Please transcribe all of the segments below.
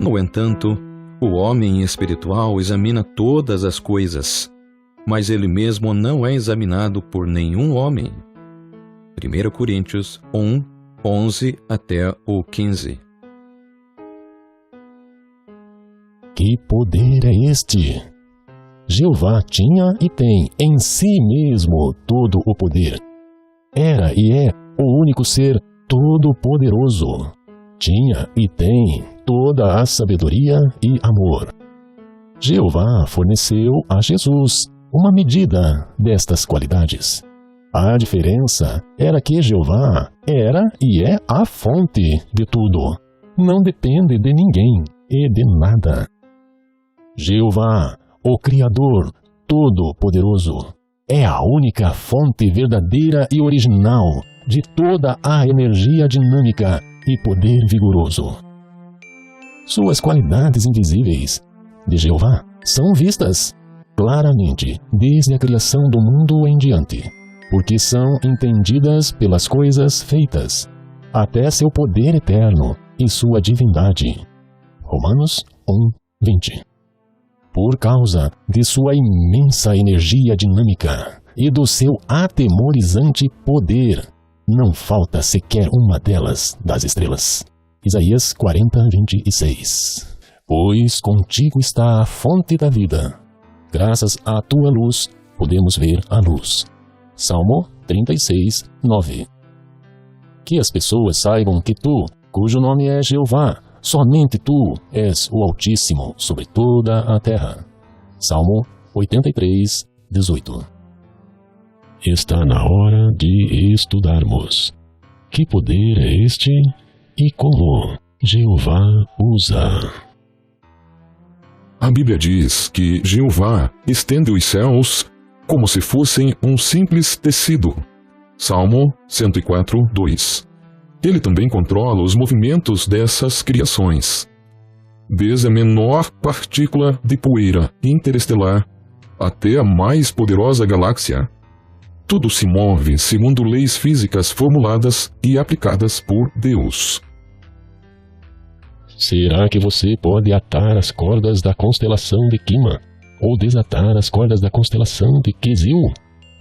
No entanto, o homem espiritual examina todas as coisas, mas ele mesmo não é examinado por nenhum homem. 1 Coríntios 1, 11 até o 15. Que poder é este? Jeová tinha e tem em si mesmo todo o poder. Era e é o único ser todo-poderoso. Tinha e tem toda a sabedoria e amor. Jeová forneceu a Jesus uma medida destas qualidades. A diferença era que Jeová era e é a fonte de tudo. Não depende de ninguém e de nada. Jeová, o Criador Todo-Poderoso, é a única fonte verdadeira e original de toda a energia dinâmica e poder vigoroso. Suas qualidades invisíveis de Jeová são vistas claramente desde a criação do mundo em diante, porque são entendidas pelas coisas feitas, até seu poder eterno e sua divindade. Romanos 1, 20. Por causa de sua imensa energia dinâmica e do seu atemorizante poder, não falta sequer uma delas das estrelas. Isaías 40, 26. Pois contigo está a fonte da vida. Graças à tua luz, podemos ver a luz. Salmo 36, 9. Que as pessoas saibam que tu, cujo nome é Jeová, somente tu és o Altíssimo sobre toda a terra. Salmo 83, 18. Está na hora de estudarmos. Que poder é este e como Jeová usa? A Bíblia diz que Jeová estende os céus como se fossem um simples tecido. Salmo 104, 2. Ele também controla os movimentos dessas criações. Desde a menor partícula de poeira interestelar até a mais poderosa galáxia, tudo se move segundo leis físicas formuladas e aplicadas por Deus. Será que você pode atar as cordas da constelação de Quima ou desatar as cordas da constelação de Quezil?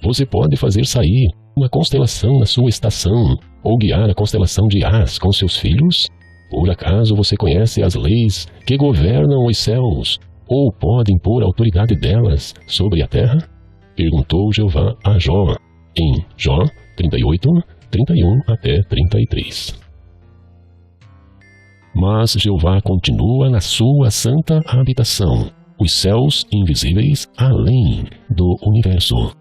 Você pode fazer sair uma constelação na sua estação ou guiar a constelação de As com seus filhos? Por acaso você conhece as leis que governam os céus ou pode impor a autoridade delas sobre a terra? Perguntou Jeová a Jó, em Jó 38, 31 até 33. Mas Jeová continua na sua santa habitação, os céus invisíveis além do universo.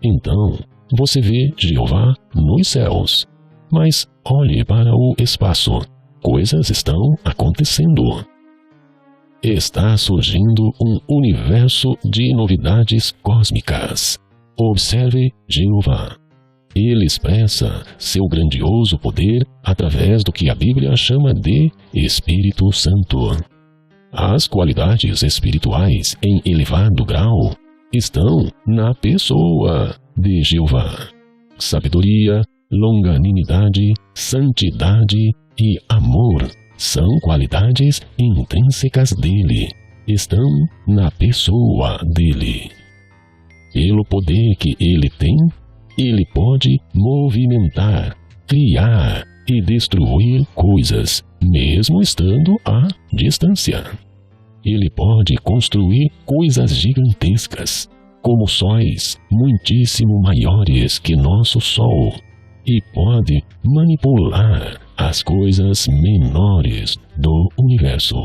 Então, você vê Jeová nos céus, mas olhe para o espaço. Coisas estão acontecendo. Está surgindo um universo de novidades cósmicas. Observe Jeová. Ele expressa seu grandioso poder através do que a Bíblia chama de Espírito Santo. As qualidades espirituais em elevado grau estão na pessoa de Jeová. Sabedoria, longanimidade, santidade e amor são qualidades intrínsecas dele. Estão na pessoa dele. Pelo poder que ele tem, ele pode movimentar, criar e destruir coisas, mesmo estando à distância. Ele pode construir coisas gigantescas, como sóis muitíssimo maiores que nosso Sol, e pode manipular as coisas menores do universo.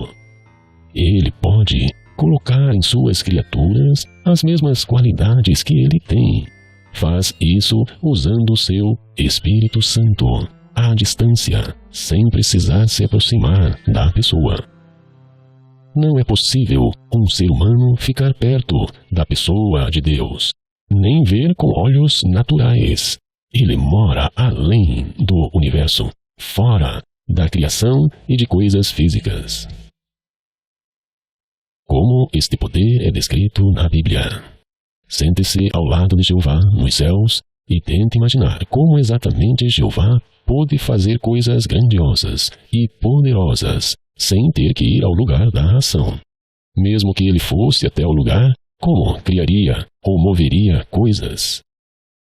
Ele pode colocar em suas criaturas as mesmas qualidades que ele tem. Faz isso usando seu Espírito Santo, à distância, sem precisar se aproximar da pessoa. Não é possível um ser humano ficar perto da pessoa de Deus, nem ver com olhos naturais. Ele mora além do universo, fora da criação e de coisas físicas. Como este poder é descrito na Bíblia? Sente-se ao lado de Jeová nos céus e tente imaginar como exatamente Jeová pôde fazer coisas grandiosas e poderosas sem ter que ir ao lugar da ação. Mesmo que ele fosse até o lugar, como criaria ou moveria coisas?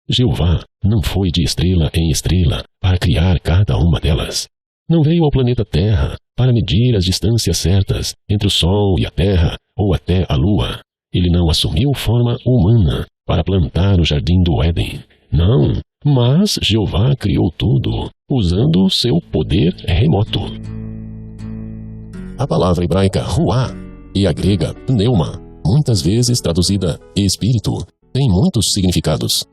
Jeová não foi de estrela em estrela para criar cada uma delas. Não veio ao planeta Terra para medir as distâncias certas entre o Sol e a Terra ou até a Lua. Ele não assumiu forma humana para plantar o jardim do Éden. Não, mas Jeová criou tudo usando seu poder remoto. A palavra hebraica ruá e a grega pneuma, muitas vezes traduzida espírito, tem muitos significados.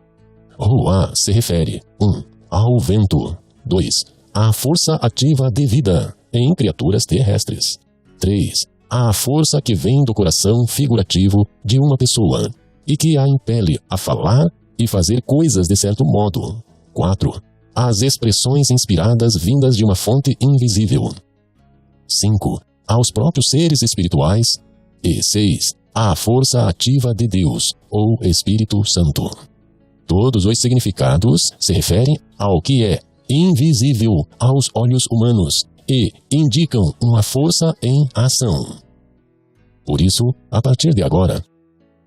Ruá se refere 1. Ao vento, 2. À força ativa de vida em criaturas terrestres, 3. À força que vem do coração figurativo de uma pessoa e que a impele a falar e fazer coisas de certo modo, 4. Às expressões inspiradas vindas de uma fonte invisível, 5. Aos próprios seres espirituais e 6. À força ativa de Deus ou Espírito Santo. Todos os significados se referem ao que é invisível aos olhos humanos e indicam uma força em ação. Por isso, a partir de agora,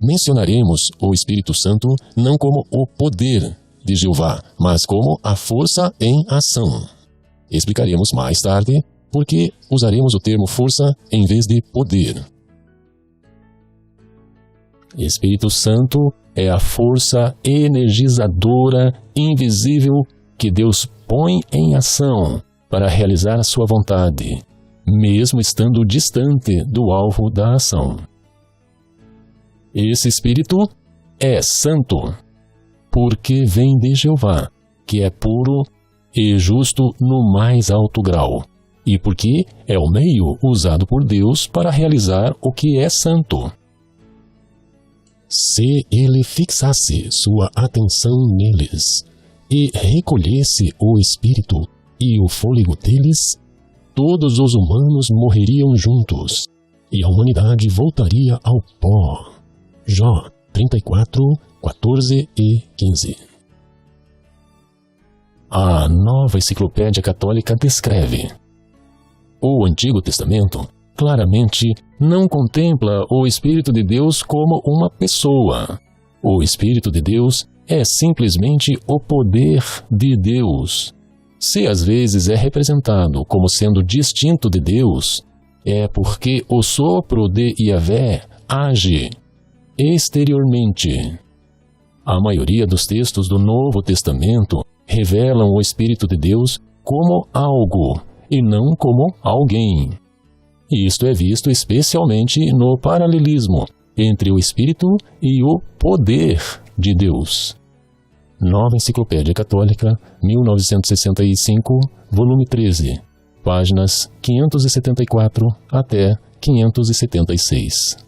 mencionaremos o Espírito Santo não como o poder de Jeová, mas como a força em ação. Explicaremos mais tarde por que usaremos o termo força em vez de poder. Espírito Santo é a força energizadora invisível que Deus põe em ação para realizar a sua vontade, mesmo estando distante do alvo da ação. Esse Espírito é santo, porque vem de Jeová, que é puro e justo no mais alto grau, e porque é o meio usado por Deus para realizar o que é santo. Se ele fixasse sua atenção neles e recolhesse o espírito e o fôlego deles, todos os humanos morreriam juntos e a humanidade voltaria ao pó. Jó 34, 14 e 15. A Nova Enciclopédia Católica descreve: o Antigo Testamento claramente não contempla o Espírito de Deus como uma pessoa. O Espírito de Deus é simplesmente o poder de Deus. Se às vezes é representado como sendo distinto de Deus, é porque o sopro de Yahvé age exteriormente. A maioria dos textos do Novo Testamento revelam o Espírito de Deus como algo e não como alguém. Isto é visto especialmente no paralelismo entre o Espírito e o poder de Deus. Nova Enciclopédia Católica, 1965, volume 13, páginas 574 até 576.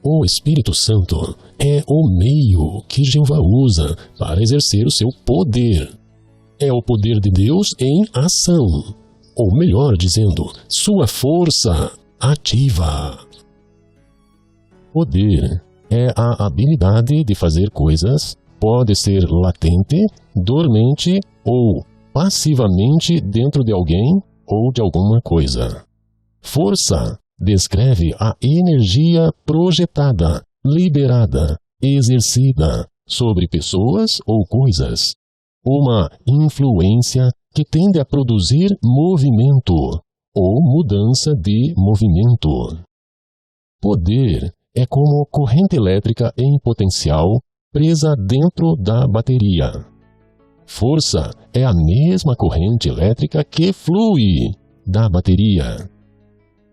O Espírito Santo é o meio que Jeová usa para exercer o seu poder. É o poder de Deus em ação, ou melhor dizendo, sua força ativa. Poder é a habilidade de fazer coisas, pode ser latente, dormente ou passivamente dentro de alguém ou de alguma coisa. Força descreve a energia projetada, liberada, exercida sobre pessoas ou coisas. Uma influência que tende a produzir movimento ou mudança de movimento. Poder é como corrente elétrica em potencial presa dentro da bateria. Força é a mesma corrente elétrica que flui da bateria.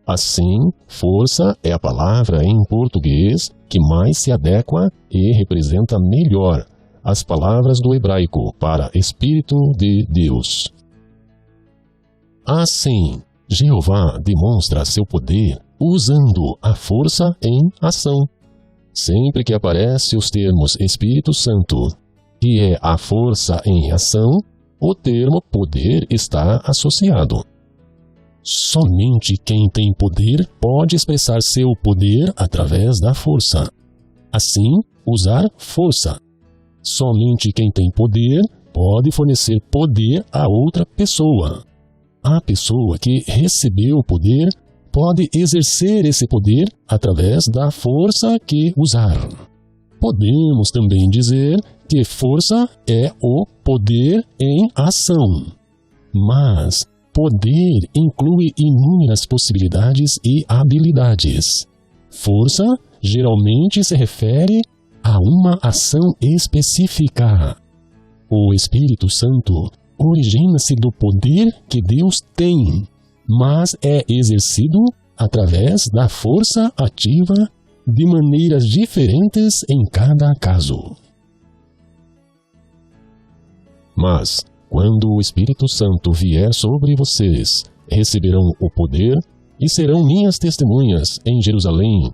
Assim, força é a palavra em português que mais se adequa e representa melhor as palavras do hebraico para Espírito de Deus. Assim, Jeová demonstra seu poder usando a força em ação. Sempre que aparece os termos Espírito Santo, que é a força em ação, o termo poder está associado. Somente quem tem poder pode expressar seu poder através da força. Assim, usar força. Somente quem tem poder pode fornecer poder a outra pessoa. A pessoa que recebeu o poder pode exercer esse poder através da força que usar. Podemos também dizer que força é o poder em ação. Mas poder inclui inúmeras possibilidades e habilidades. Força geralmente se refere a uma ação específica. O Espírito Santo origina-se do poder que Deus tem, mas é exercido através da força ativa de maneiras diferentes em cada caso. Mas, quando o Espírito Santo vier sobre vocês, receberão o poder e serão minhas testemunhas em Jerusalém,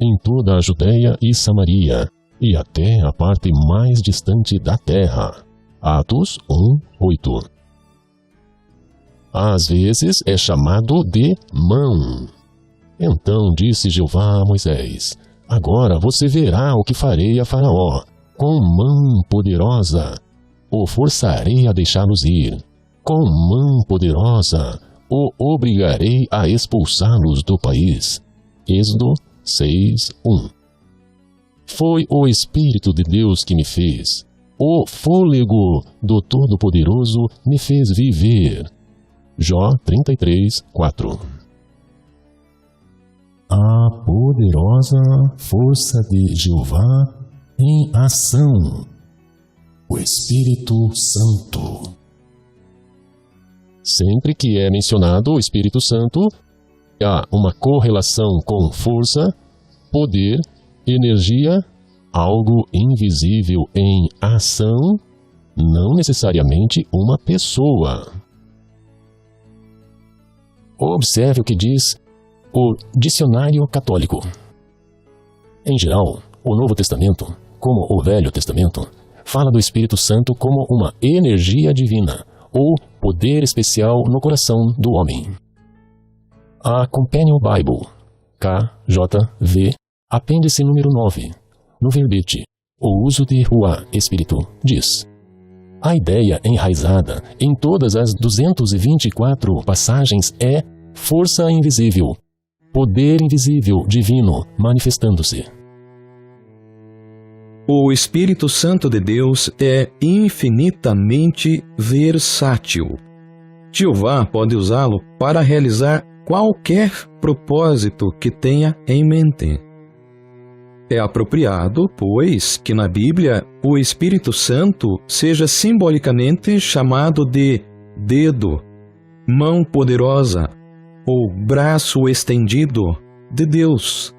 em toda a Judéia e Samaria, e até a parte mais distante da terra. Atos 1:8. Às vezes é chamado de mão. Então disse Jeová a Moisés: agora você verá o que farei a Faraó. Com mão poderosa o forçarei a deixá-los ir. Com mão poderosa o obrigarei a expulsá-los do país. Êxodo 6:1. Foi o Espírito de Deus que me fez. O fôlego do Todo-Poderoso me fez viver. Jó 33:4. A poderosa força de Jeová em ação. O Espírito Santo. Sempre que é mencionado o Espírito Santo, há uma correlação com força, poder, energia, algo invisível em ação, não necessariamente uma pessoa. Observe o que diz o Dicionário Católico. Em geral, o Novo Testamento, como o Velho Testamento, fala do Espírito Santo como uma energia divina ou poder especial no coração do homem. A Companion Bible, KJV, apêndice número 9, no verbete, o uso de Ruá, Espírito, diz: a ideia enraizada em todas as 224 passagens é força invisível, poder invisível divino manifestando-se. O Espírito Santo de Deus é infinitamente versátil. Jeová pode usá-lo para realizar qualquer propósito que tenha em mente. É apropriado, pois, que na Bíblia o Espírito Santo seja simbolicamente chamado de dedo, mão poderosa ou braço estendido de Deus.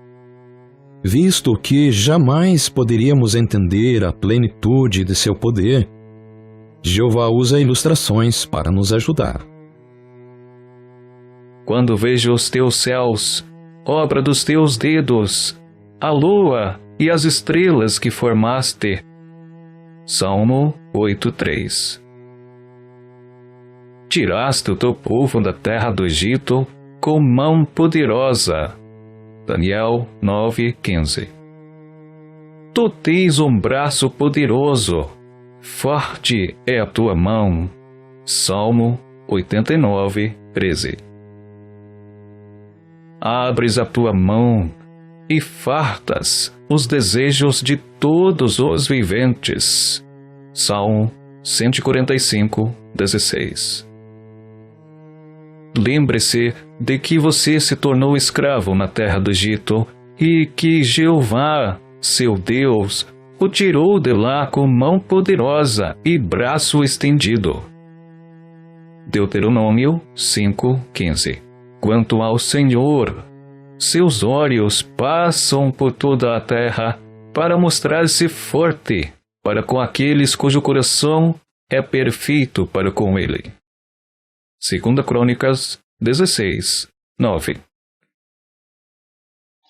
Visto que jamais poderíamos entender a plenitude de seu poder, Jeová usa ilustrações para nos ajudar. Quando vejo os teus céus, obra dos teus dedos, a lua e as estrelas que formaste. Salmo 8:3. Tiraste o teu povo da terra do Egito com mão poderosa. Daniel 9:15. Tu tens um braço poderoso, forte é a tua mão. Salmo 89:13. Abres a tua mão e fartas os desejos de todos os viventes. Salmo 145:16. Lembre-se de que você se tornou escravo na terra do Egito e que Jeová, seu Deus, o tirou de lá com mão poderosa e braço estendido. Deuteronômio 5:15. Quanto ao Senhor, seus olhos passam por toda a terra para mostrar-se forte para com aqueles cujo coração é perfeito para com ele. 2 Crônicas 16:9.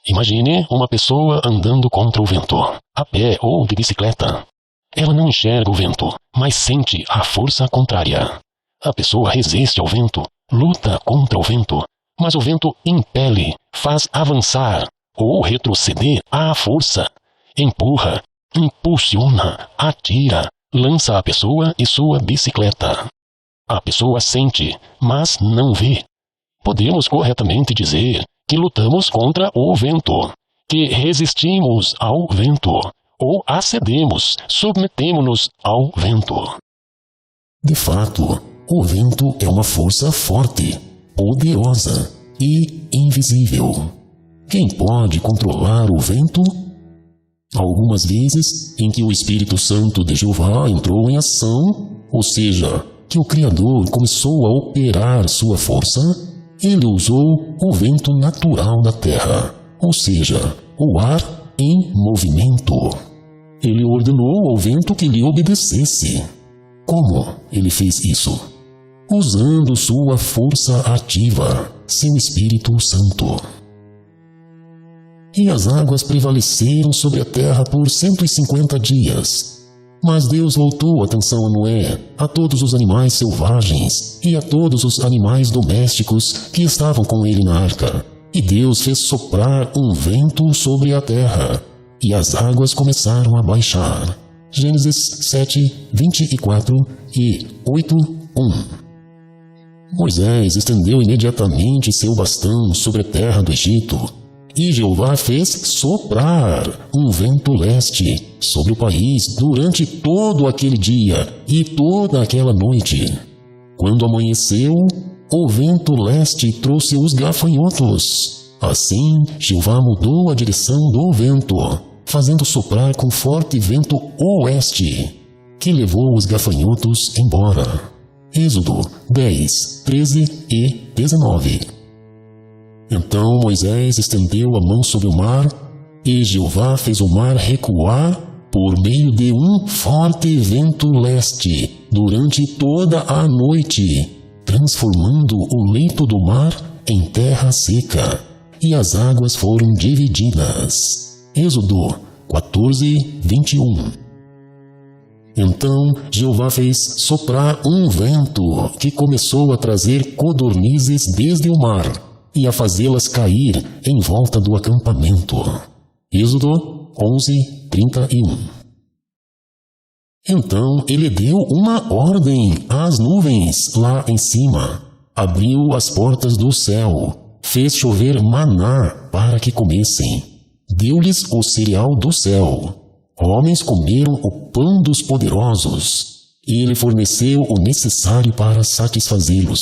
Imagine uma pessoa andando contra o vento, a pé ou de bicicleta. Ela não enxerga o vento, mas sente a força contrária. A pessoa resiste ao vento, luta contra o vento, mas o vento impele, faz avançar ou retroceder à força. Empurra, impulsiona, atira, lança a pessoa e sua bicicleta. A pessoa sente, mas não vê. Podemos corretamente dizer que lutamos contra o vento, que resistimos ao vento, ou acedemos, submetemo-nos ao vento. De fato, o vento é uma força forte, poderosa e invisível. Quem pode controlar o vento? Algumas vezes em que o Espírito Santo de Jeová entrou em ação, ou seja, que o Criador começou a operar sua força, ele usou o vento natural da terra, ou seja, o ar em movimento. Ele ordenou ao vento que lhe obedecesse. Como ele fez isso? Usando sua força ativa, seu Espírito Santo. E as águas prevaleceram sobre a terra por 150 dias. Mas Deus voltou a atenção a Noé, a todos os animais selvagens e a todos os animais domésticos que estavam com ele na arca. E Deus fez soprar um vento sobre a terra, e as águas começaram a baixar. Gênesis 7, 24 e 8, 1. Moisés estendeu imediatamente seu bastão sobre a terra do Egito, e Jeová fez soprar um vento leste sobre o país durante todo aquele dia e toda aquela noite. Quando amanheceu, o vento leste trouxe os gafanhotos. Assim, Jeová mudou a direção do vento, fazendo soprar com forte vento oeste, que levou os gafanhotos embora. Êxodo 10, 13 e 19. Então Moisés estendeu a mão sobre o mar, e Jeová fez o mar recuar por meio de um forte vento leste durante toda a noite, transformando o leito do mar em terra seca, e as águas foram divididas. Êxodo 14, 21. Então Jeová fez soprar um vento que começou a trazer codornizes desde o mar e a fazê-las cair em volta do acampamento. Êxodo 11, 31. Então ele deu uma ordem às nuvens lá em cima, abriu as portas do céu, fez chover maná para que comessem, deu-lhes o cereal do céu. Homens comeram o pão dos poderosos, e ele forneceu o necessário para satisfazê-los.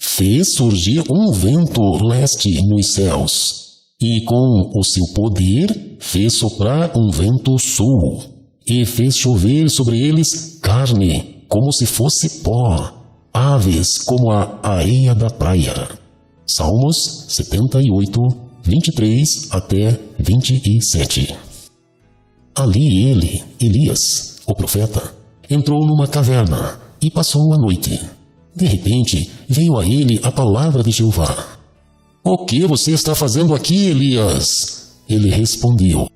Fez surgir um vento leste nos céus, e com o seu poder fez soprar um vento sul, e fez chover sobre eles carne, como se fosse pó, aves como a areia da praia. Salmos 78, 23 até 27. Ali ele, Elias, o profeta, entrou numa caverna e passou a noite. De repente, veio a ele a palavra de Jeová. O que você está fazendo aqui, Elias? Ele respondeu.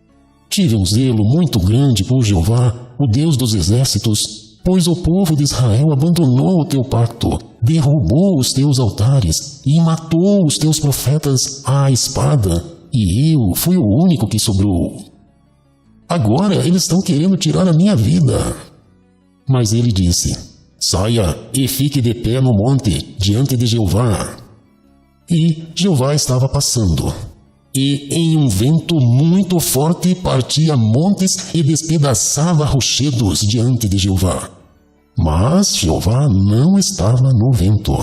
Tive um zelo muito grande por Jeová, o Deus dos exércitos, pois o povo de Israel abandonou o teu pacto, derrubou os teus altares e matou os teus profetas à espada, e eu fui o único que sobrou. Agora eles estão querendo tirar a minha vida. Mas ele disse, saia e fique de pé no monte, diante de Jeová. E Jeová estava passando, e em um vento muito forte partia montes e despedaçava rochedos diante de Jeová. Mas Jeová não estava no vento.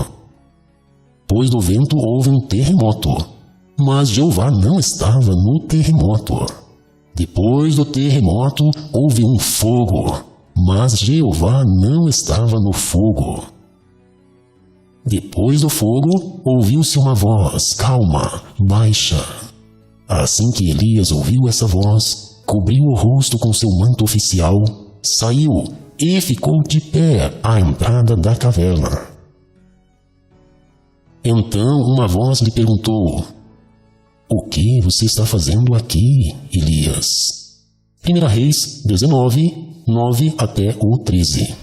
Depois do vento houve um terremoto, mas Jeová não estava no terremoto. Depois do terremoto houve um fogo, mas Jeová não estava no fogo. Depois do fogo ouviu-se uma voz calma, baixa. Assim que Elias ouviu essa voz, cobriu o rosto com seu manto oficial, saiu e ficou de pé à entrada da caverna. Então uma voz lhe perguntou, o que você está fazendo aqui, Elias? 1 Reis 19, 9 até o 13.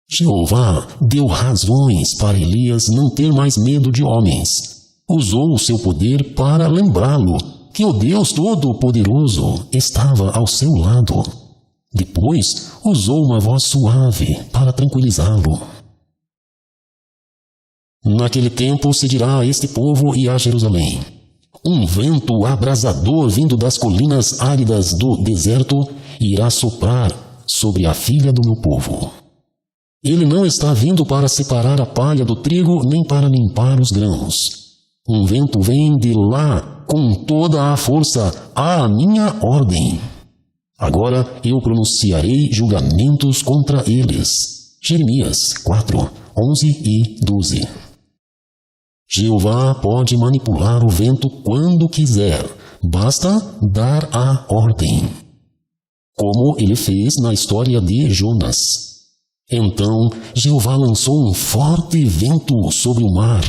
Jeová deu razões para Elias não ter mais medo de homens. Usou o seu poder para lembrá-lo que o Deus Todo-Poderoso estava ao seu lado. Depois usou uma voz suave para tranquilizá-lo. Naquele tempo se dirá a este povo e a Jerusalém: um vento abrasador vindo das colinas áridas do deserto irá soprar sobre a filha do meu povo. Ele não está vindo para separar a palha do trigo, nem para limpar os grãos. Um vento vem de lá com toda a força à minha ordem. Agora eu pronunciarei julgamentos contra eles. Jeremias 4, 11 e 12. Jeová pode manipular o vento quando quiser, basta dar a ordem. Como ele fez na história de Jonas. Então Jeová lançou um forte vento sobre o mar,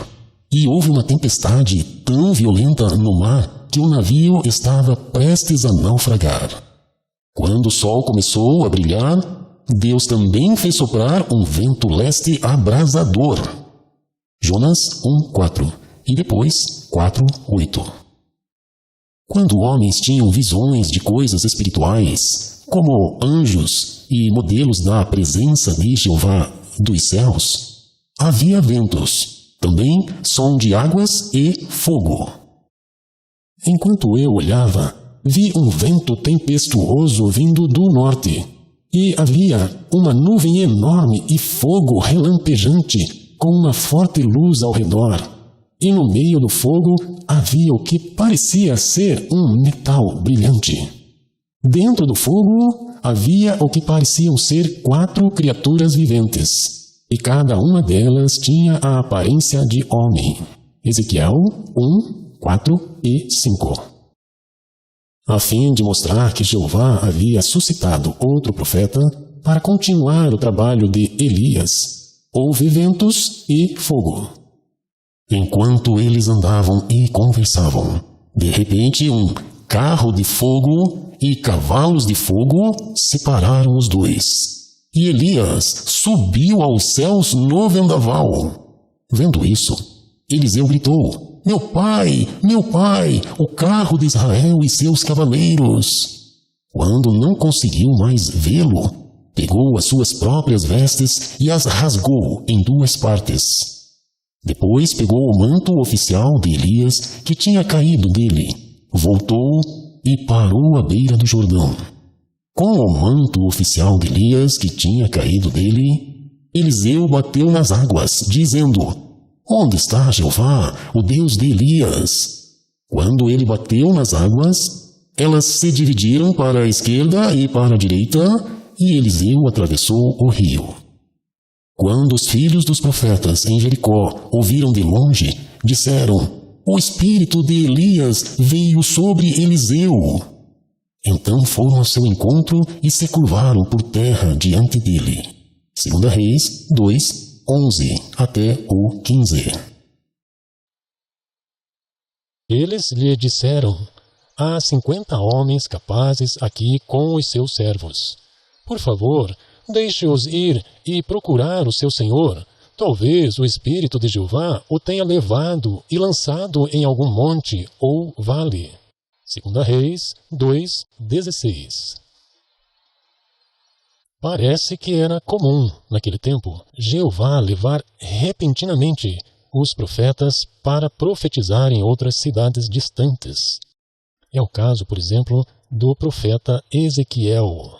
e houve uma tempestade tão violenta no mar que o navio estava prestes a naufragar. Quando o sol começou a brilhar, Deus também fez soprar um vento leste abrasador. Jonas 1:4 e depois 4:8. Quando homens tinham visões de coisas espirituais, como anjos e modelos da presença de Jeová dos céus, havia ventos, também som de águas e fogo. Enquanto eu olhava, vi um vento tempestuoso vindo do norte, e havia uma nuvem enorme e fogo relampejante, com uma forte luz ao redor. E no meio do fogo havia o que parecia ser um metal brilhante. Dentro do fogo havia o que pareciam ser 4 criaturas viventes, e cada uma delas tinha a aparência de homem. Ezequiel 1, 4 e 5. A fim de mostrar que Jeová havia suscitado outro profeta para continuar o trabalho de Elias, houve ventos e fogo. Enquanto eles andavam e conversavam, de repente um carro de fogo e cavalos de fogo separaram os dois. E Elias subiu aos céus no vendaval. Vendo isso, Eliseu gritou: meu pai, o carro de Israel e seus cavaleiros. Quando não conseguiu mais vê-lo, pegou as suas próprias vestes e as rasgou em 2 partes. Depois pegou o manto oficial de Elias, que tinha caído dele, voltou e parou à beira do Jordão. Com o manto oficial de Elias, que tinha caído dele, Eliseu bateu nas águas, dizendo: onde está Jeová, o Deus de Elias? Quando ele bateu nas águas, elas se dividiram para a esquerda e para a direita, e Eliseu atravessou o rio. Quando os filhos dos profetas em Jericó ouviram de longe, disseram: o espírito de Elias veio sobre Eliseu. Então foram ao seu encontro e se curvaram por terra diante dele. 2 Reis 2, 11 até o 15. Eles lhe disseram: há 50 homens capazes aqui com os seus servos. Por favor, deixe-os ir e procurar o seu senhor. Talvez o Espírito de Jeová o tenha levado e lançado em algum monte ou vale. 2 Reis 2:16. Parece que era comum, naquele tempo, Jeová levar repentinamente os profetas para profetizar em outras cidades distantes. É o caso, por exemplo, do profeta Ezequiel.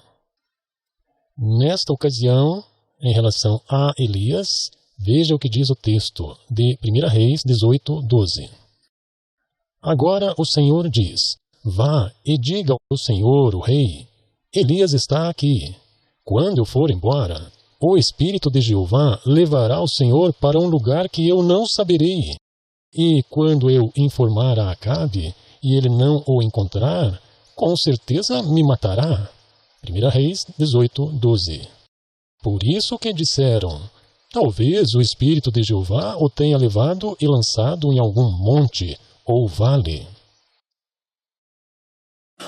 Nesta ocasião, em relação a Elias, veja o que diz o texto de 1 Reis 18:12. Agora o Senhor diz: vá e diga ao Senhor, o rei, Elias está aqui. Quando eu for embora, o Espírito de Jeová levará o Senhor para um lugar que eu não saberei. E quando eu informar a Acabe, e ele não o encontrar, com certeza me matará. 1 Reis 18:12. Por isso que disseram: talvez o Espírito de Jeová o tenha levado e lançado em algum monte ou vale.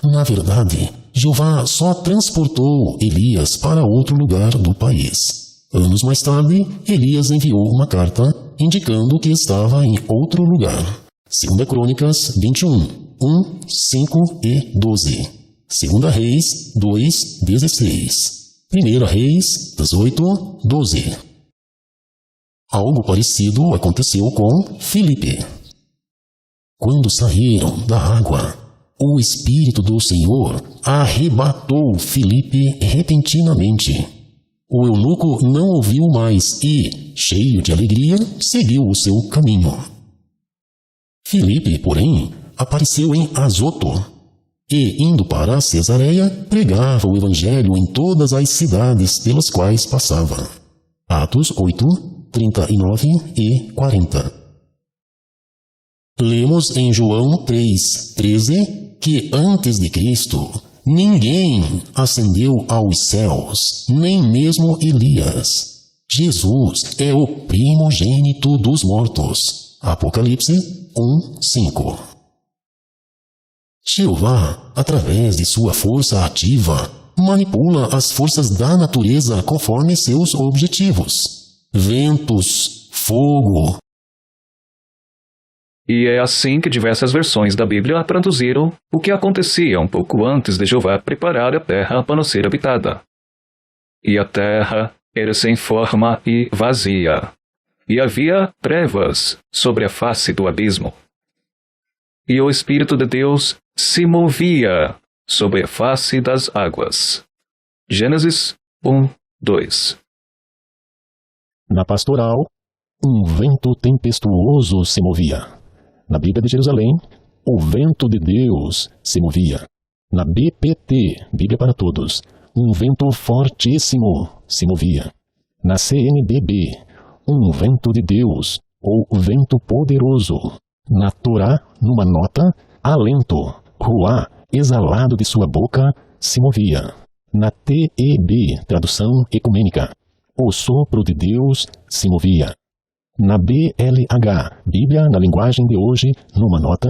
Na verdade, Jeová só transportou Elias para outro lugar do país. Anos mais tarde, Elias enviou uma carta indicando que estava em outro lugar. 2 Crônicas 21, 1, 5 e 12. 2 Reis 2:16. 1 Reis 18:12. Algo parecido aconteceu com Filipe. Quando saíram da água, o Espírito do Senhor arrebatou Filipe repentinamente. O eunuco não ouviu mais e, cheio de alegria, seguiu o seu caminho. Filipe, porém, apareceu em Azoto e, indo para Cesareia, pregava o evangelho em todas as cidades pelas quais passava. Atos 8:39 e 40. Lemos em João 3:13 que antes de Cristo ninguém ascendeu aos céus, nem mesmo Elias. Jesus é o primogênito dos mortos. Apocalipse 1:5. Jeová, através de sua força ativa, manipula as forças da natureza conforme seus objetivos. Ventos, fogo. E é assim que diversas versões da Bíblia traduziram o que acontecia um pouco antes de Jeová preparar a terra para ser habitada. E a terra era sem forma e vazia, e havia trevas sobre a face do abismo. E o Espírito de Deus se movia sobre a face das águas. Gênesis 1:2. Na pastoral, um vento tempestuoso se movia. Na Bíblia de Jerusalém, o vento de Deus se movia. Na BPT, Bíblia para Todos, um vento fortíssimo se movia. Na CNBB, um vento de Deus, ou vento poderoso. Na Torá, numa nota, alento, ruá, exalado de sua boca, se movia. Na TEB, tradução ecumênica, o sopro de Deus se movia. Na BLH, Bíblia na linguagem de hoje, numa nota,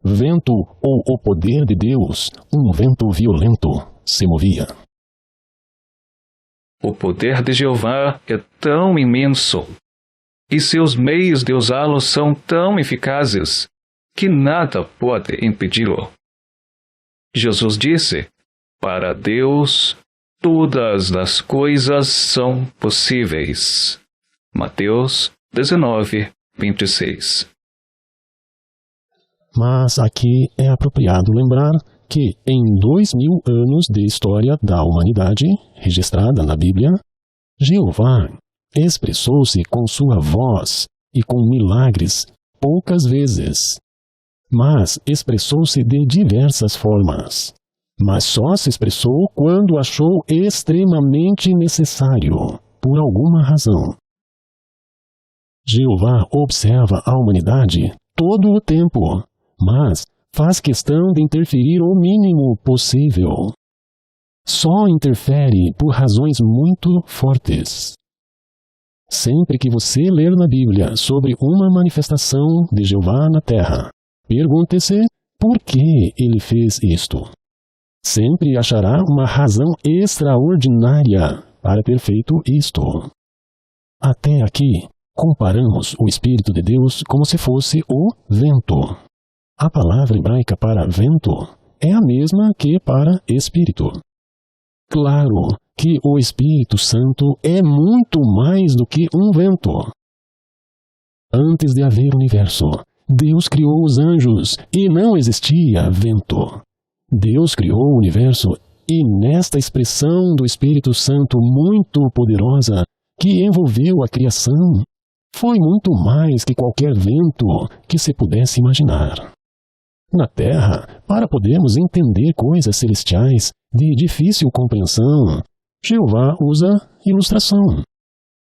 vento ou o poder de Deus, um vento violento, se movia. O poder de Jeová é tão imenso, e seus meios de usá-lo são tão eficazes, que nada pode impedi-lo. Jesus disse: para Deus, todas as coisas são possíveis. Mateus 19:26. Mas aqui é apropriado lembrar que em 2000 anos de história da humanidade, registrada na Bíblia, Jeová expressou-se com sua voz e com milagres poucas vezes, mas expressou-se de diversas formas. Mas só se expressou quando achou extremamente necessário, por alguma razão. Jeová observa a humanidade todo o tempo, mas faz questão de interferir o mínimo possível. Só interfere por razões muito fortes. Sempre que você ler na Bíblia sobre uma manifestação de Jeová na terra, pergunte-se por que ele fez isto. Sempre achará uma razão extraordinária para ter feito isto. Até aqui, comparamos o Espírito de Deus como se fosse o vento. A palavra hebraica para vento é a mesma que para Espírito. Claro que o Espírito Santo é muito mais do que um vento. Antes de haver universo, Deus criou os anjos e não existia vento. Deus criou o universo e nesta expressão do Espírito Santo muito poderosa que envolveu a criação, foi muito mais que qualquer vento que se pudesse imaginar. Na Terra, para podermos entender coisas celestiais de difícil compreensão, Jeová usa ilustração.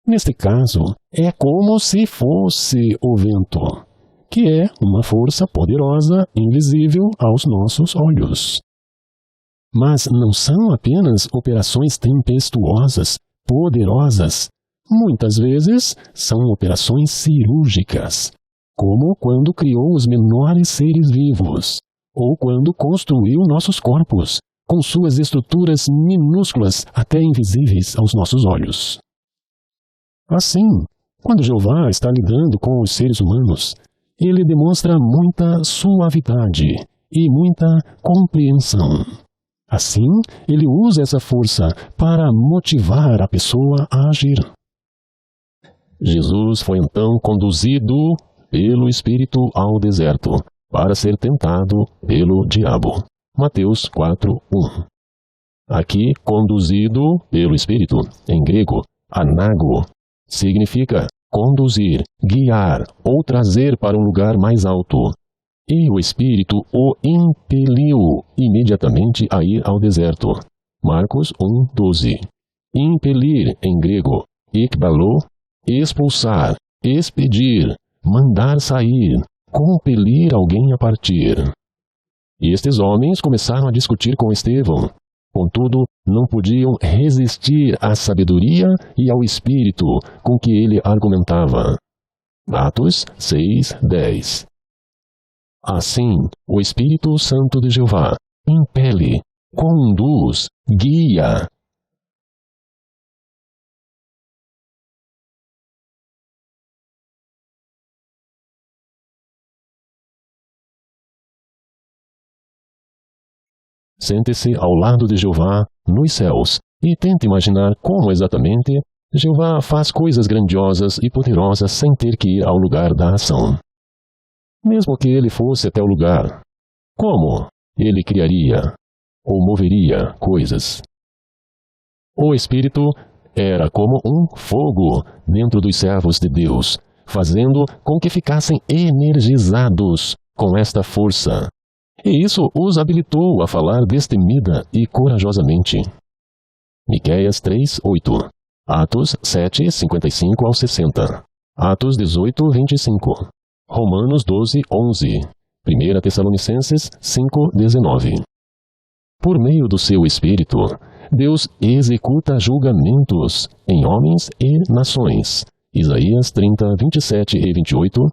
Neste caso, é como se fosse o vento, que é uma força poderosa, invisível aos nossos olhos. Mas não são apenas operações tempestuosas, poderosas. Muitas vezes são operações cirúrgicas, como quando criou os menores seres vivos, ou quando construiu nossos corpos, com suas estruturas minúsculas até invisíveis aos nossos olhos. Assim, quando Jeová está lidando com os seres humanos, ele demonstra muita suavidade e muita compreensão. Assim, ele usa essa força para motivar a pessoa a agir. Jesus foi então conduzido pelo Espírito ao deserto para ser tentado pelo diabo. Mateus 4:1. Aqui, conduzido pelo Espírito, em grego, anago, significa conduzir, guiar ou trazer para um lugar mais alto. E o Espírito o impeliu imediatamente a ir ao deserto. Marcos 1:12. Impelir, em grego, ekbalo, expulsar, expedir, mandar sair, compelir alguém a partir. Estes homens começaram a discutir com Estevão. Contudo, não podiam resistir à sabedoria e ao espírito com que ele argumentava. Atos 6:10. Assim, o Espírito Santo de Jeová impele, conduz, guia. Sente-se ao lado de Jeová nos céus e tente imaginar como exatamente Jeová faz coisas grandiosas e poderosas sem ter que ir ao lugar da ação. Mesmo que ele fosse até o lugar, como ele criaria ou moveria coisas? O Espírito era como um fogo dentro dos servos de Deus, fazendo com que ficassem energizados com esta força. E isso os habilitou a falar destemida e corajosamente. Miqueias 3:8, Atos 7:55 ao 60, Atos 18:25, Romanos 12:11, 1 Tessalonicenses 5:19. Por meio do seu Espírito, Deus executa julgamentos em homens e nações. Isaías 30:27 e 28,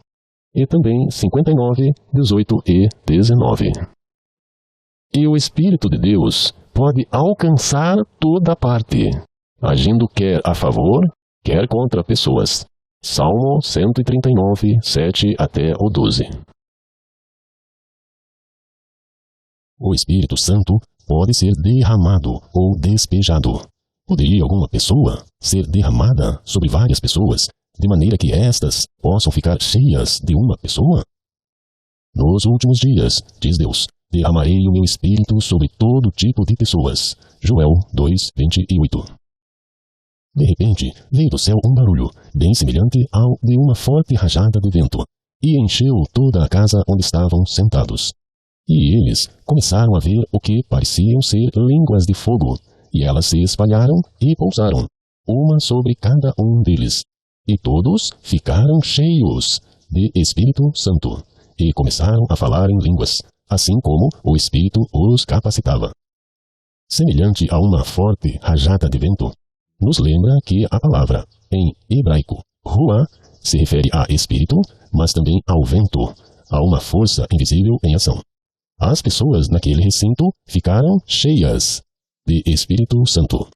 e também 59:18 e 19. E o Espírito de Deus pode alcançar toda parte, agindo quer a favor, quer contra pessoas. Salmo 139, 7 até o 12. O Espírito Santo pode ser derramado ou despejado. Poderia alguma pessoa ser derramada sobre várias pessoas, de maneira que estas possam ficar cheias de uma pessoa? Nos últimos dias, diz Deus, derramarei o meu Espírito sobre todo tipo de pessoas. Joel 2:28. De repente, veio do céu um barulho, bem semelhante ao de uma forte rajada de vento, e encheu toda a casa onde estavam sentados. E eles começaram a ver o que pareciam ser línguas de fogo, e elas se espalharam e pousaram, uma sobre cada um deles. E todos ficaram cheios de Espírito Santo, e começaram a falar em línguas, assim como o Espírito os capacitava. Semelhante a uma forte rajada de vento, nos lembra que a palavra, em hebraico, ruá, se refere a espírito, mas também ao vento, a uma força invisível em ação. As pessoas naquele recinto ficaram cheias de Espírito Santo.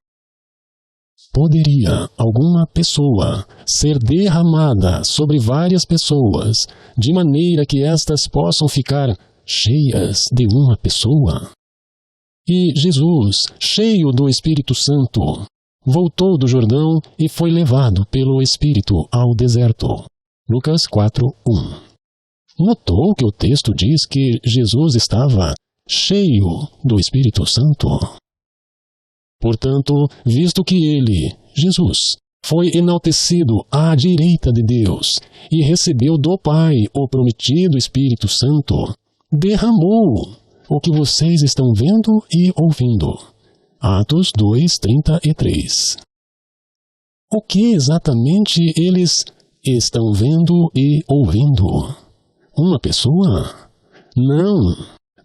Poderia alguma pessoa ser derramada sobre várias pessoas, de maneira que estas possam ficar cheias de uma pessoa? E Jesus, cheio do Espírito Santo, voltou do Jordão e foi levado pelo Espírito ao deserto. Lucas 4:1. Notou que o texto diz que Jesus estava cheio do Espírito Santo? Portanto, visto que ele, Jesus, foi enaltecido à direita de Deus e recebeu do Pai o prometido Espírito Santo, derramou o que vocês estão vendo e ouvindo. Atos 2:33. O que exatamente eles estão vendo e ouvindo? Uma pessoa? Não,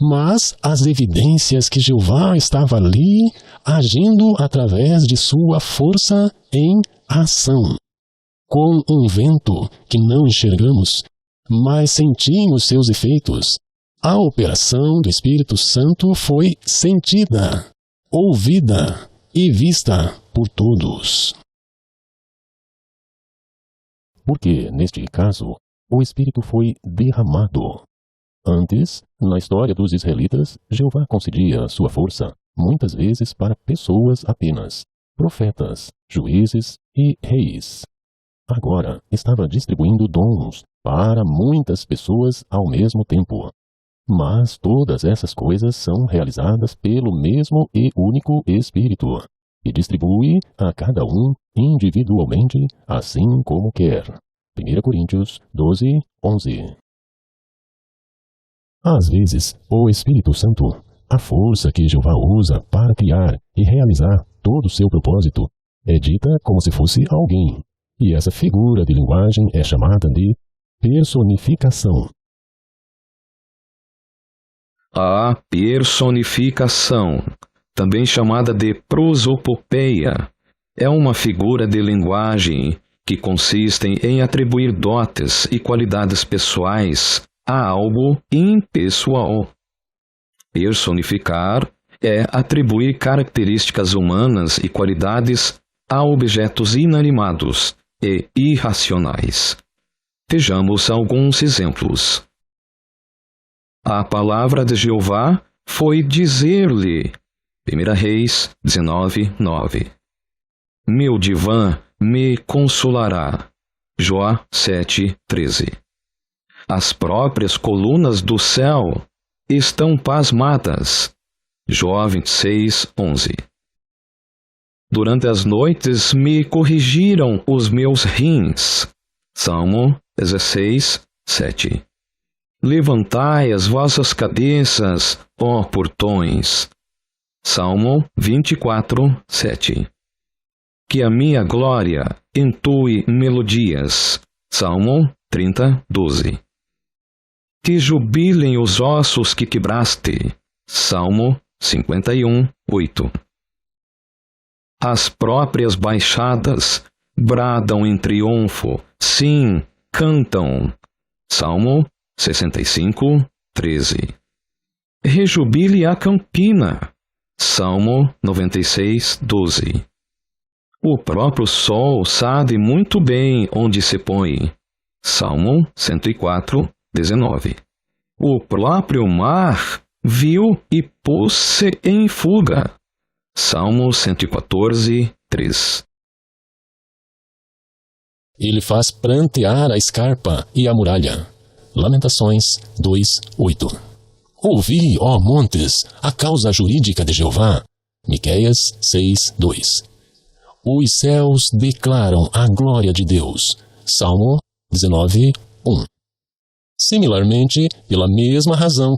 mas as evidências que Jeová estava ali agindo através de sua força em ação. Com um vento que não enxergamos, mas sentimos seus efeitos, a operação do Espírito Santo foi sentida, ouvida e vista por todos. Porque, neste caso, o Espírito foi derramado. Antes, na história dos israelitas, Jeová concedia sua força muitas vezes para pessoas apenas, profetas, juízes e reis. Agora estava distribuindo dons para muitas pessoas ao mesmo tempo. Mas todas essas coisas são realizadas pelo mesmo e único Espírito, que distribui a cada um individualmente, assim como quer. 1 Coríntios 12, 11. Às vezes, o Espírito Santo, a força que Jeová usa para criar e realizar todo o seu propósito, é dita como se fosse alguém, e essa figura de linguagem é chamada de personificação. A personificação, também chamada de prosopopeia, é uma figura de linguagem que consiste em atribuir dotes e qualidades pessoais a algo impessoal. Personificar é atribuir características humanas e qualidades a objetos inanimados e irracionais. Vejamos alguns exemplos. A palavra de Jeová foi dizer-lhe, 1 Reis 19, 9. Meu divã me consolará, Jó 7, 13. As próprias colunas do céu estão pasmadas, Jó 26, 11. Durante as noites me corrigiram os meus rins, Salmo 16, 7. Levantai as vossas cabeças, ó portões. Salmo 24, 7. Que a minha glória entoe melodias. Salmo 30, 12. Que jubilem os ossos que quebraste. Salmo 51, 8. As próprias baixadas bradam em triunfo, sim, cantam. Salmo 65, 13. Rejubile a campina. Salmo 96, 12. O próprio sol sabe muito bem onde se põe. Salmo 104, 19. O próprio mar viu e pôs-se em fuga. Salmo 114, 3. Ele faz prantear a escarpa e a muralha. Lamentações 2, 8. Ouvi, ó montes, a causa jurídica de Jeová. Miqueias 6, 2. Os céus declaram a glória de Deus. Salmo 19, 1. Similarmente, pela mesma razão,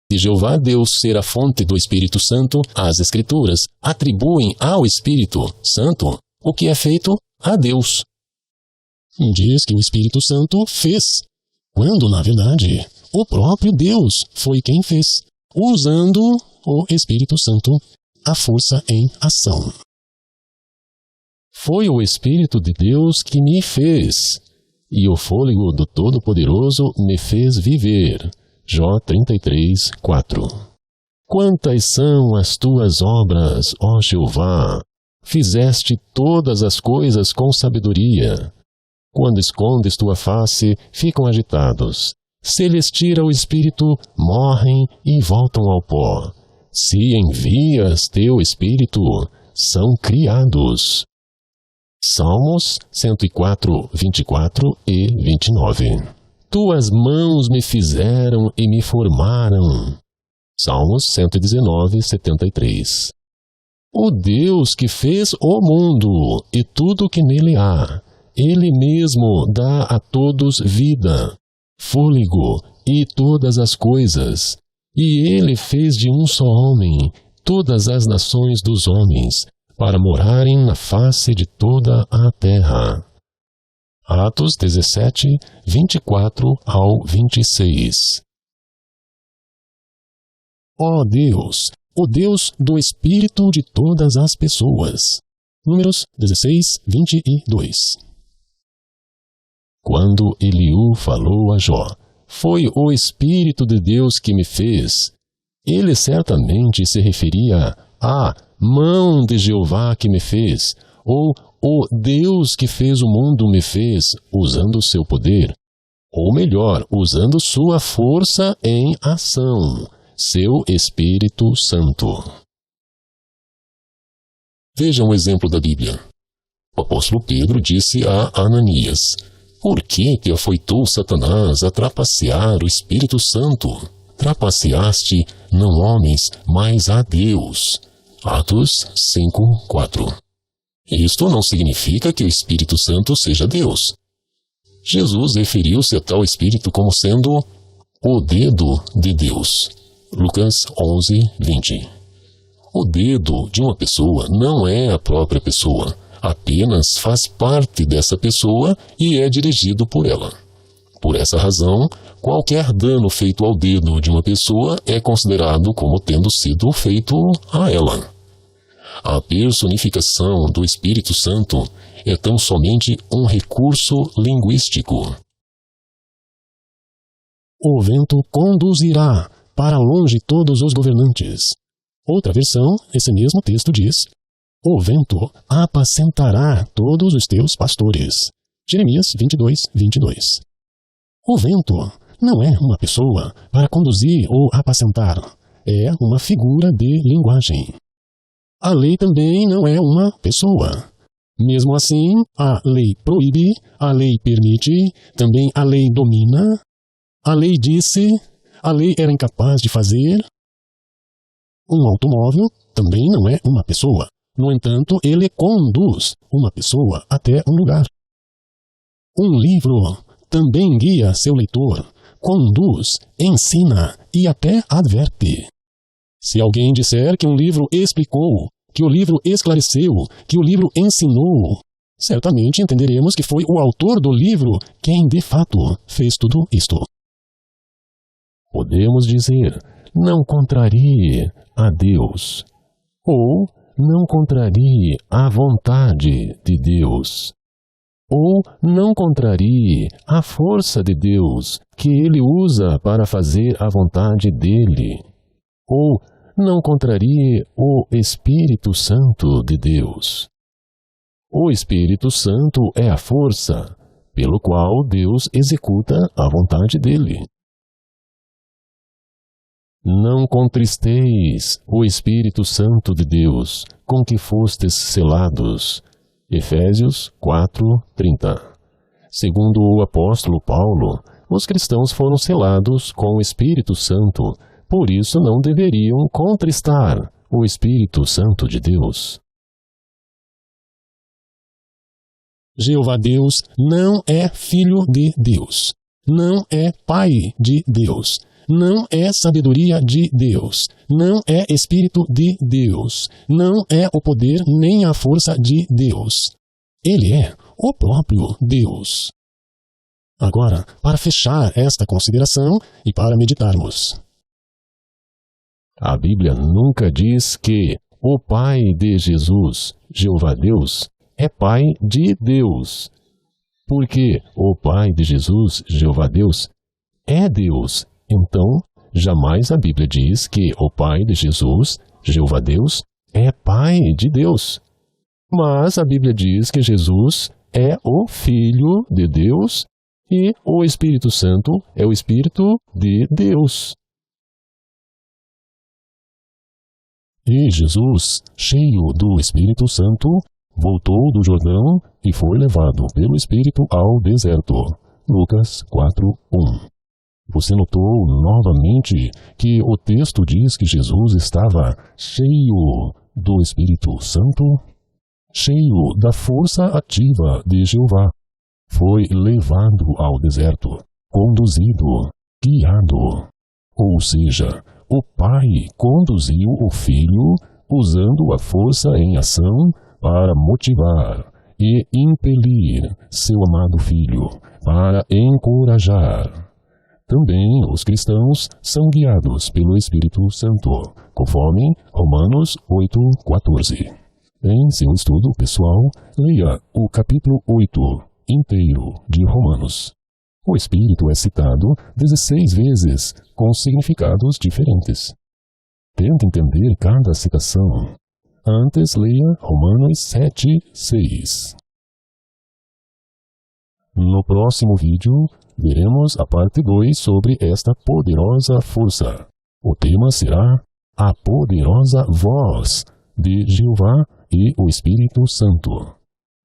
de Jeová Deus ser a fonte do Espírito Santo, as Escrituras atribuem ao Espírito Santo o que é feito a Deus. Diz que o Espírito Santo fez, quando, na verdade, o próprio Deus foi quem fez, usando o Espírito Santo, a força em ação. Foi o Espírito de Deus que me fez, e o fôlego do Todo-Poderoso me fez viver. Jó 33, 4. Quantas são as tuas obras, ó Jeová? Fizeste todas as coisas com sabedoria. Quando escondes tua face, ficam agitados. Se lhes tira o espírito, morrem e voltam ao pó. Se envias teu espírito, são criados. Salmos 104, 24 e 29. Tuas mãos me fizeram e me formaram. Salmos 119, 73. O Deus que fez o mundo e tudo que nele há, Ele mesmo dá a todos vida, fôlego e todas as coisas. E Ele fez de um só homem todas as nações dos homens, para morarem na face de toda a terra. Atos 17, 24 ao 26. Ó Deus, o Deus do Espírito de todas as pessoas. Números 16, 22. Quando Eliú falou a Jó, foi o Espírito de Deus que me fez. Ele certamente se referia à mão de Jeová que me fez, ou o Deus que fez o mundo me fez, usando seu poder, ou melhor, usando sua força em ação, seu Espírito Santo. Veja um exemplo da Bíblia. O apóstolo Pedro disse a Ananias: Por que te afoitou Satanás a trapacear o Espírito Santo? Trapaceaste não homens, mas a Deus. Atos 5:4. Isto não significa que o Espírito Santo seja Deus. Jesus referiu-se a tal Espírito como sendo o dedo de Deus. Lucas 11:20. O dedo de uma pessoa não é a própria pessoa, apenas faz parte dessa pessoa e é dirigido por ela. Por essa razão, qualquer dano feito ao dedo de uma pessoa é considerado como tendo sido feito a ela. A personificação do Espírito Santo é tão somente um recurso linguístico. O vento conduzirá para longe todos os governantes. Outra versão, esse mesmo texto diz: O vento apacentará todos os teus pastores. Jeremias 22:22. O vento não é uma pessoa para conduzir ou apacentar. É uma figura de linguagem. A lei também não é uma pessoa. Mesmo assim, a lei proíbe, a lei permite, também a lei domina. A lei disse, a lei era incapaz de fazer. Um automóvel também não é uma pessoa. No entanto, ele conduz uma pessoa até um lugar. Um livro também guia seu leitor, conduz, ensina e até adverte. Se alguém disser que um livro explicou, que o livro esclareceu, que o livro ensinou, certamente entenderemos que foi o autor do livro quem de fato fez tudo isto. Podemos dizer: não contrarie a Deus, ou não contrarie a vontade de Deus, ou não contrarie a força de Deus que Ele usa para fazer a vontade dEle, ou não contrarie o Espírito Santo de Deus. O Espírito Santo é a força pelo qual Deus executa a vontade dEle. Não contristeis o Espírito Santo de Deus, com que fostes selados. Efésios 4:30. Segundo o apóstolo Paulo, os cristãos foram selados com o Espírito Santo, por isso não deveriam contristar o Espírito Santo de Deus. Jeová Deus não é filho de Deus, não é pai de Deus, não é sabedoria de Deus, não é Espírito de Deus, não é o poder nem a força de Deus. Ele é o próprio Deus. Agora, para fechar esta consideração e para meditarmos. A Bíblia nunca diz que o Pai de Jesus, Jeová Deus, é Pai de Deus, porque o Pai de Jesus, Jeová Deus, é Deus. Então, jamais a Bíblia diz que o Pai de Jesus, Jeová Deus, é Pai de Deus. Mas a Bíblia diz que Jesus é o Filho de Deus e o Espírito Santo é o Espírito de Deus. E Jesus, cheio do Espírito Santo, voltou do Jordão e foi levado pelo Espírito ao deserto. Lucas 4:1. Você notou novamente que o texto diz que Jesus estava cheio do Espírito Santo, cheio da força ativa de Jeová. Foi levado ao deserto, conduzido, guiado. Ou seja, o Pai conduziu o Filho usando a força em ação para motivar e impelir seu amado Filho, para encorajar. Também os cristãos são guiados pelo Espírito Santo, conforme Romanos 8:14. Em seu estudo pessoal, leia o capítulo 8 inteiro de Romanos. O Espírito é citado 16 vezes, com significados diferentes. Tente entender cada citação. Antes, leia Romanos 7:6. No próximo vídeo, veremos a parte 2 sobre esta poderosa força. O tema será a poderosa voz de Jeová e o Espírito Santo.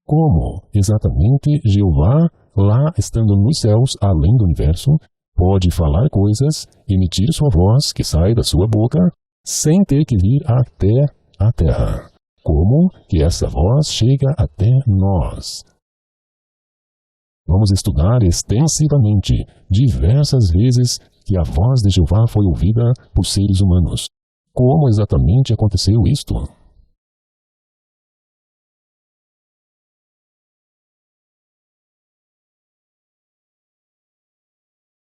Como exatamente Jeová, lá estando nos céus, além do universo, pode falar coisas, emitir sua voz que sai da sua boca, sem ter que vir até a terra? Como que essa voz chega até nós? Vamos estudar extensivamente, diversas vezes, que a voz de Jeová foi ouvida por seres humanos. Como exatamente aconteceu isto?